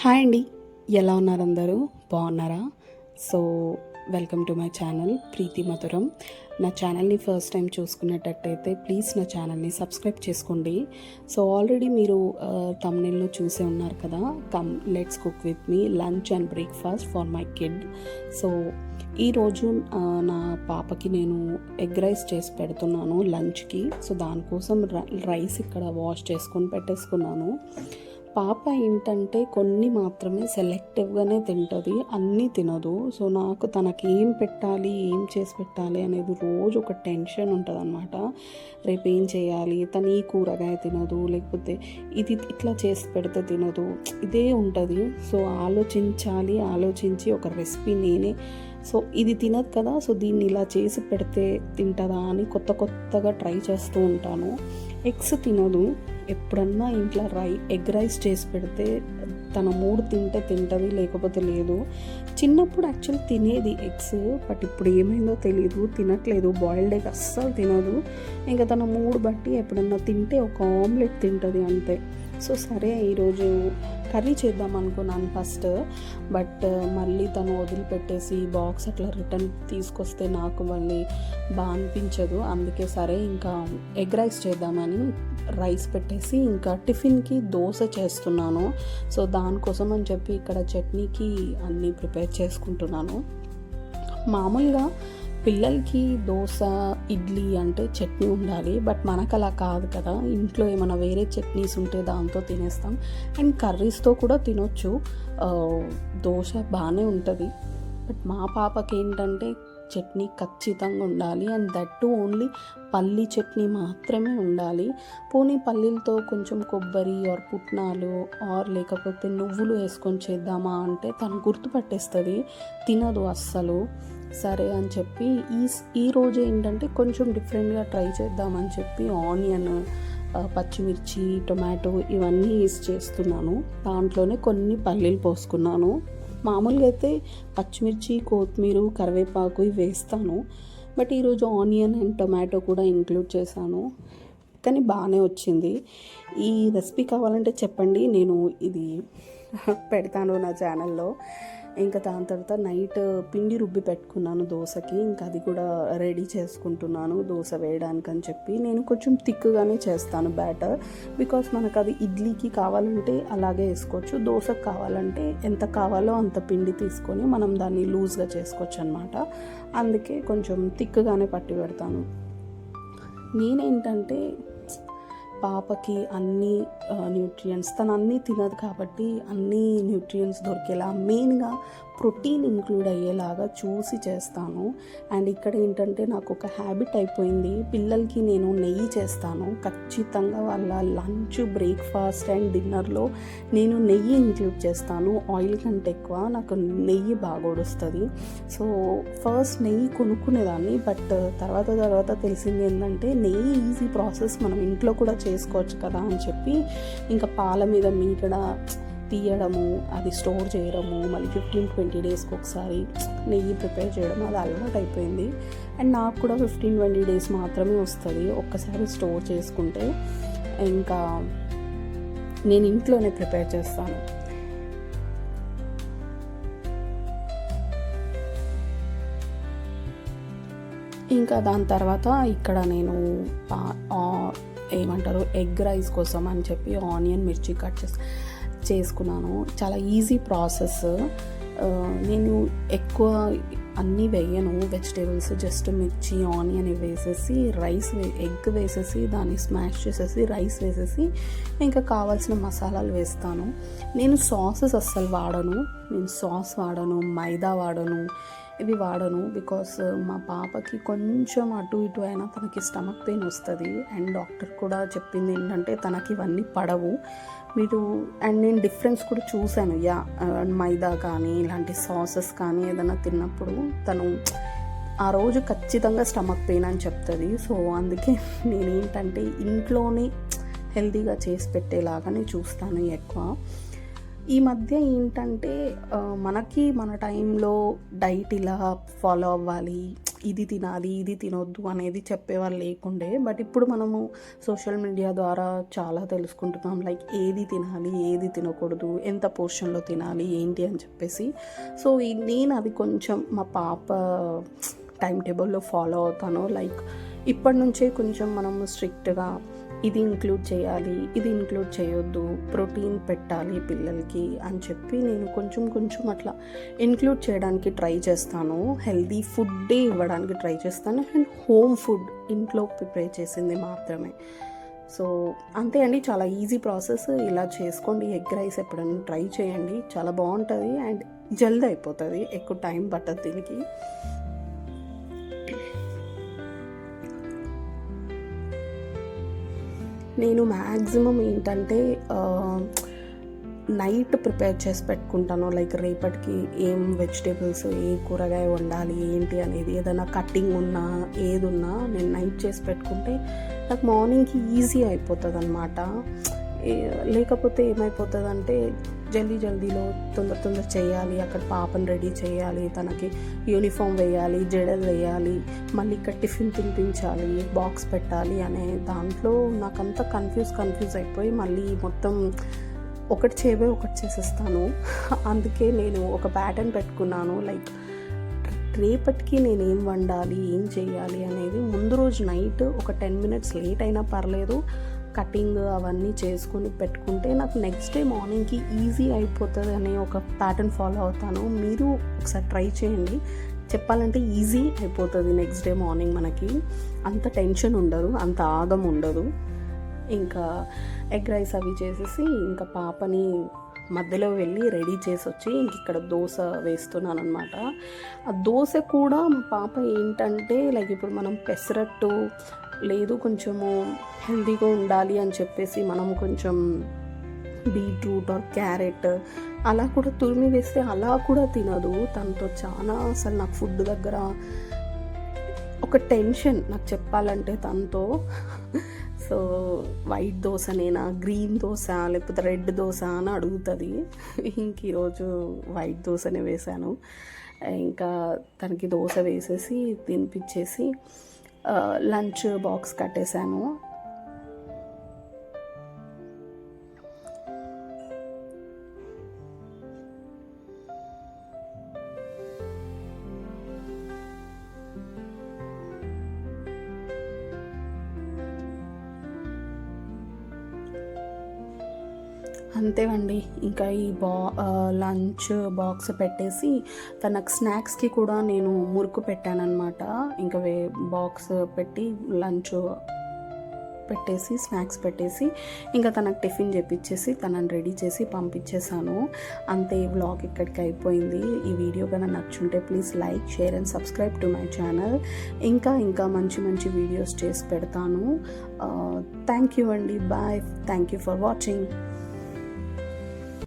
Hi అండి, ఎలా ఉన్నారు అందరూ? బాగున్నారా? So welcome to my channel Preethi Madhuram. నా ఛానల్ని ఫస్ట్ టైం చూసుకునేటట్టయితే ప్లీజ్ నా ఛానల్ని సబ్స్క్రైబ్ చేసుకోండి. సో ఆల్రెడీ మీరు తమ్నెల్లో చూసే ఉన్నారు కదా, come let's cook with me lunch and breakfast for my kid. So ఈరోజు నా పాపకి నేను ఎగ్ రైస్ చేసి పెడుతున్నాను లంచ్కి. సో దానికోసం రైస్ ఇక్కడ వాష్ చేసుకొని పెట్టేసుకున్నాను. పాప ఏంటంటే కొన్ని మాత్రమే సెలెక్టివ్గానే తింటుంది, అన్నీ తినదు. సో నాకు తనకి ఏం పెట్టాలి, ఏం చేసి పెట్టాలి అనేది రోజు ఒక టెన్షన్ ఉంటుంది అనమాట. రేపు ఏం చేయాలి, తను ఈ కూరగాయ తినదు, లేకపోతే ఇది ఇట్లా చేసి పెడితే తినదు, ఇదే ఉంటుంది. సో ఆలోచించి ఒక రెసిపీ నేనే, సో ఇది తినదు కదా, సో దీన్ని ఇలా చేసి పెడితే తింటుందా అని కొత్తగా ట్రై చేస్తూ ఉంటాను. ఎగ్స్ తినదు. ఎప్పుడన్నా ఇంట్లో ఎగ్ రైస్ చేసి పెడితే తన మూడు తింటే తింటుంది, లేకపోతే లేదు. చిన్నప్పుడు యాక్చువల్లీ తినేది ఎగ్స్, బట్ ఇప్పుడు ఏమైందో తెలియదు, తినట్లేదు. బాయిల్డ్ ఎగ్ అస్సలు తినదు. ఇంకా తన మూడు బట్టి ఎప్పుడన్నా తింటే ఒక ఆమ్లెట్ తింటుంది అంతే. సో సరే ఈరోజు కర్రీ చేద్దాం అనుకున్నాను ఫస్ట్, బట్ మళ్ళీ తను వదిలిపెట్టేసి బాక్స్ అట్లా రిటర్న్ తీసుకొస్తే నాకు మళ్ళీ బాగా అనిపించదు. అందుకే సరే ఇంకా ఎగ్ రైస్ చేద్దామని రైస్ పెట్టేసి ఇంకా టిఫిన్కి దోశ చేస్తున్నాను. సో దానికోసం అని చెప్పి ఇక్కడ చట్నీకి అన్నీ ప్రిపేర్ చేసుకుంటున్నాను. మామూలుగా పిల్లలకి దోశ, ఇడ్లీ అంటే చట్నీ ఉండాలి, బట్ మనకు అలా కాదు కదా. ఇంట్లో ఏమైనా వేరే చట్నీస్ ఉంటే దాంతో తినేస్తాం, అండ్ కర్రీస్తో కూడా తినొచ్చు. దోశ బాగానే ఉంటుంది, బట్ మా పాపకి ఏంటంటే చట్నీ ఖచ్చితంగా ఉండాలి, అండ్ దట్టు ఓన్లీ పల్లీ చట్నీ మాత్రమే ఉండాలి. పోనీ పల్లీలతో కొంచెం కొబ్బరి ఆర్ పుట్నాలు ఆర్ లేకపోతే నువ్వులు వేసుకొని చేద్దామా అంటే తను గుర్తుపట్టేస్తుంది, తినదు అస్సలు. సరే అని చెప్పి ఈరోజు ఏంటంటే కొంచెం డిఫరెంట్గా ట్రై చేద్దామని చెప్పి ఆనియన్, పచ్చిమిర్చి, టొమాటో ఇవన్నీ వేసి చేస్తున్నాను. దాంట్లోనే కొన్ని పల్లీలు పోసుకున్నాను. మామూలుగా అయితే పచ్చిమిర్చి, కొత్తిమీర, కరివేపాకు ఇవి వేస్తాను, బట్ ఈరోజు ఆనియన్ అండ్ టొమాటో కూడా ఇంక్లూడ్ చేశాను. కానీ బాగానే వచ్చింది. ఈ రెసిపీ కావాలంటే చెప్పండి, నేను ఇది పెడతాను నా ఛానల్లో. ఇంకా దాని తర్వాత నైట్ పిండి రుబ్బి పెట్టుకున్నాను దోశకి, ఇంకా అది కూడా రెడీ చేసుకుంటున్నాను దోశ వేయడానికి అని చెప్పి. నేను కొంచెం థిక్గానే చేస్తాను బ్యాటర్, బికాస్ మనకు అది ఇడ్లీకి కావాలంటే అలాగే వేసుకోవచ్చు, దోశకు కావాలంటే ఎంత కావాలో అంత పిండి తీసుకొని మనం దాన్ని లూజ్గా చేసుకోవచ్చు అనమాట. అందుకే కొంచెం థిక్గానే పట్టి పెడతాను. నేనేంటంటే పాపకి అన్ని న్యూట్రియంట్స్, తను అన్నీ తినదు కాబట్టి అన్ని న్యూట్రియంట్స్ దొరికేలా, మెయిన్గా ప్రోటీన్ ఇంక్లూడ్ అయ్యేలాగా చూసి చేస్తాను. అండ్ ఇక్కడ ఏంటంటే నాకు ఒక హ్యాబిట్ అయిపోయింది, పిల్లలకి నేను నెయ్యి చేస్తాను ఖచ్చితంగా. వాళ్ళ లంచ్, బ్రేక్ఫాస్ట్ అండ్ డిన్నర్లో నేను నెయ్యి ఇంక్లూడ్ చేస్తాను. ఆయిల్ కంటే ఎక్కువ నాకు నెయ్యి బాగా వస్తుంది. సో ఫస్ట్ నెయ్యి కొనుక్కునేదాన్ని, బట్ తర్వాత తెలిసింది ఏంటంటే నెయ్యి ఈజీ ప్రాసెస్, మనం ఇంట్లో కూడా చేసుకోవచ్చు కదా అని చెప్పి ఇంకా పాల మీద మీగడ తీయడము, అది స్టోర్ చేయడము, మళ్ళీ 15-20 డేస్కి ఒకసారి నెయ్యి ప్రిపేర్ చేయడం, అది అలవాటు అయిపోయింది. అండ్ నాకు కూడా 15-20 డేస్ మాత్రమే వస్తుంది ఒక్కసారి స్టోర్ చేసుకుంటే. ఇంకా నేను ఇంట్లోనే ప్రిపేర్ చేస్తాను. ఇంకా దాని తర్వాత ఇక్కడ నేను ఏమంటారు ఎగ్ రైస్ కోసం అని చెప్పి ఆనియన్, మిర్చి కట్ చేసుకున్నాను. చాలా ఈజీ ప్రాసెస్. నేను ఎక్కువ అన్నీ వేయను వెజిటేబుల్స్, జస్ట్ మిర్చి, ఆనియన్ వేసేసి ఎగ్ వేసేసి దాన్ని స్మాష్ చేసేసి రైస్ వేసేసి ఇంకా కావాల్సిన మసాలాలు వేస్తాను. నేను సాసెస్ అస్సలు వాడను, సాస్ వాడను, మైదా వాడను, ఇవి వాడను. బికాస్ మా పాపకి కొంచెం అటు ఇటు అయినా తనకి స్టమక్ పెయిన్ వస్తుంది, అండ్ డాక్టర్ కూడా చెప్పింది ఏంటంటే తనకి ఇవన్నీ పడవు అండ్ నేను డిఫరెన్స్ కూడా చూశాను. మైదా కానీ ఇలాంటి సాసెస్ కానీ ఏదైనా తిన్నప్పుడు తను ఆ రోజు ఖచ్చితంగా స్టమక్ పెయిన్ అని చెప్తుంది. సో అందుకే నేనేంటంటే ఇంట్లోనే హెల్తీగా చేసి పెట్టేలాగానే చూస్తాను ఎక్కువ. ఈ మధ్య ఏంటంటే మనకి మన టైంలో డైట్ ఇలా ఫాలో అవ్వాలి, ఇది తినాలి ఇది తినొద్దు అనేది చెప్పేవాళ్ళు లేకుండే. బట్ ఇప్పుడు మనము సోషల్ మీడియా ద్వారా చాలా తెలుసుకుంటున్నాం, లైక్ ఏది తినాలి ఏది తినకూడదు, ఎంత పోర్షన్లో తినాలి ఏంటి అని చెప్పేసి. సో నేను అది కొంచెం మా పాప టైం టేబుల్లో ఫాలో అవుతాను. లైక్ ఇప్పటి నుంచే కొంచెం మనము స్ట్రిక్ట్గా ఇది ఇంక్లూడ్ చేయాలి ఇది ఇంక్లూడ్ చేయొద్దు, ప్రోటీన్ పెట్టాలి పిల్లలకి అని చెప్పి నేను కొంచెం అట్లా ఇంక్లూడ్ చేయడానికి ట్రై చేస్తాను. హెల్దీ ఫుడ్డే ఇవ్వడానికి ట్రై చేస్తాను, అండ్ హోమ్ ఫుడ్ ఇంట్లో ప్రిపేర్ చేసింది మాత్రమే. సో అంతే అండి, చాలా ఈజీ ప్రాసెస్. ఇలా చేసుకోండి. ఎగ్ రైస్ ఎప్పుడైనా ట్రై చేయండి, చాలా బాగుంటుంది అండ్ జల్దీ అయిపోతుంది, ఎక్కువ టైం పట్టదు దీనికి. నేను మ్యాక్సిమం ఏంటంటే నైట్ ప్రిపేర్ చేసి పెట్టుకుంటాను. లైక్ రేపటికి ఏం వెజిటేబుల్స్ ఏ కూరగాయ వండాలి ఏంటి అనేది, ఏదైనా కట్టింగ్ ఉన్నా ఏది ఉన్నా నేను నైట్ చేసి పెట్టుకుంటే నాకు మార్నింగ్కి ఈజీ అయిపోతుంది అనమాట. లేకపోతే ఏమైపోతుంది అంటే జల్దీలో తొందర చేయాలి, అక్కడ పాపను రెడీ చేయాలి, తనకి యూనిఫామ్ వేయాలి, జడలు వేయాలి, మళ్ళీ ఇక్కడ టిఫిన్ తినిపించాలి, బాక్స్ పెట్టాలి అనే దాంట్లో నాకంతా కన్ఫ్యూజ్ అయిపోయి మళ్ళీ మొత్తం ఒకటి చేసేస్తాను. అందుకే నేను ఒక ప్యాటర్న్ పెట్టుకున్నాను. లైక్ రేపటికి నేను ఏం వండాలి ఏం చేయాలి అనేది ముందు రోజు నైట్ ఒక 10 minutes లేట్ అయినా పర్లేదు, కటింగ్ అవన్నీ చేసుకొని పెట్టుకుంటే నాకు నెక్స్ట్ డే మార్నింగ్కి ఈజీ అయిపోతుంది అనే ఒక ప్యాటర్న్ ఫాలో అవుతాను. మీరు ఒకసారి ట్రై చేయండి. చెప్పాలంటే ఈజీ అయిపోతుంది. నెక్స్ట్ డే మార్నింగ్ మనకి అంత టెన్షన్ ఉండదు, అంత ఆగం ఉండదు. ఇంకా ఎగ్ రైస్ అవి చేసేసి ఇంకా పాపని మధ్యలో వెళ్ళి రెడీ చేసి వచ్చి ఇంక ఇక్కడ దోశ వేస్తున్నాను అనమాట. ఆ దోశ కూడా మా పాప ఏంటంటే లైక్ ఇప్పుడు మనం పెసరట్టు లేదు కొంచెము హెల్తీగా ఉండాలి అని చెప్పేసి మనం కొంచెం బీట్రూట్ ఆర్ క్యారెట్ అలా కూడా తురిమి వేస్తే అలా కూడా తినదు. తనతో చాలా అసలు నాకు ఫుడ్ దగ్గర ఒక టెన్షన్ నాకు చెప్పాలంటే తనతో. సో వైట్ దోశనేనా గ్రీన్ దోశ లేకపోతే రెడ్ దోశ అని అడుగుతుంది. ఇంక ఈరోజు వైట్ దోశనే వేశాను. ఇంకా తనకి దోశ వేసేసి తినిపించేసి లంచ్ బాక్స్ కట్టేశాను. అంతేవండి, ఇంకా ఈ లంచ్ బాక్స్ పెట్టేసి తనకు స్నాక్స్కి కూడా నేను మురుకు పెట్టానన్నమాట. ఇంకా బాక్స్ పెట్టి లంచ్ పెట్టేసి స్నాక్స్ పెట్టేసి ఇంకా తనకు టిఫిన్ చేపించేసి తనని రెడీ చేసి పంపించేశాను. అంతే, ఈ వ్లాగ్ ఇక్కడికి అయిపోయింది. ఈ వీడియో కన్నా నచ్చుంటే please like, share and subscribe to my channel. ఇంకా మంచి వీడియోస్ చేసి పెడతాను. థ్యాంక్ యూ అండి. Bye. Thank you for watching.